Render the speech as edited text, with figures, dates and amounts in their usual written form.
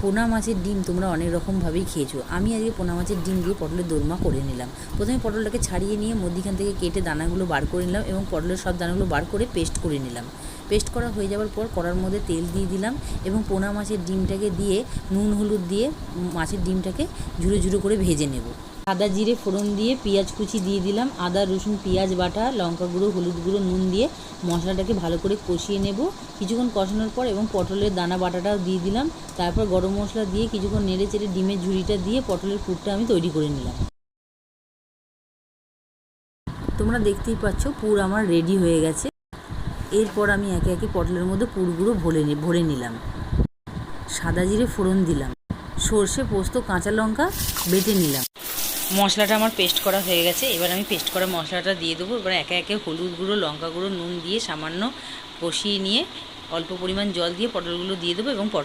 পোনা মাছের ডিম তোমরা অনেক রকমভাবেই খেয়েছো। আমি আজকে পোনা মাছের ডিম দিয়ে পটলের দোরমা করে নিলাম। প্রথমে পটলটাকে ছাড়িয়ে নিয়ে মধ্যিখান থেকে কেটে দানাগুলো বার করে নিলাম এবং পটলের সব দানাগুলো বার করে পেস্ট করে নিলাম। পেস্ট করা হয়ে যাওয়ার পর কড়ার মধ্যে তেল দিয়ে দিলাম এবং পোনা মাছের ডিমটাকে দিয়ে নুন হলুদ দিয়ে মাছের ডিমটাকে ঝুড়ো ঝুড়ো করে ভেজে নেব। আদা জিরে ফোড়ন দিয়ে পেঁয়াজ কুচি দিয়ে দিলাম, আদা রসুন পেঁয়াজ বাটা, লঙ্কা গুঁড়ো, হলুদ গুঁড়ো, নুন দিয়ে মশলাটাকে ভালো করে কষিয়ে নেব। কিছুক্ষণ কষানোর পর এবং পটলের দানা বাটাটাও দিয়ে দিলাম। তারপর গরম মশলা দিয়ে কিছুক্ষণ নেড়ে চেড়ে ডিমের ঝুড়িটা দিয়ে পটলের পুরটা আমি তৈরি করে নিলাম। তোমরা দেখতেই পাচ্ছ পুর আমার রেডি হয়ে গেছে। এরপর আমি একে একে পটলের মধ্যে পুরগুলো ভরে নিলাম। সাদা জিরে ফোড়ন দিলাম, সর্ষে পোস্ত কাঁচা লঙ্কা বেটে নিলাম। মশলাটা আমার পেস্ট করা হয়ে গেছে। এবার আমি পেস্ট করা মশলাটা দিয়ে দেবো। এবার একে একে হলুদ গুঁড়ো, লঙ্কা গুঁড়ো, নুন দিয়ে সামান্য কষিয়ে নিয়ে অল্প পরিমাণ জল দিয়ে পটলগুলো দিয়ে দেবো এবং পটল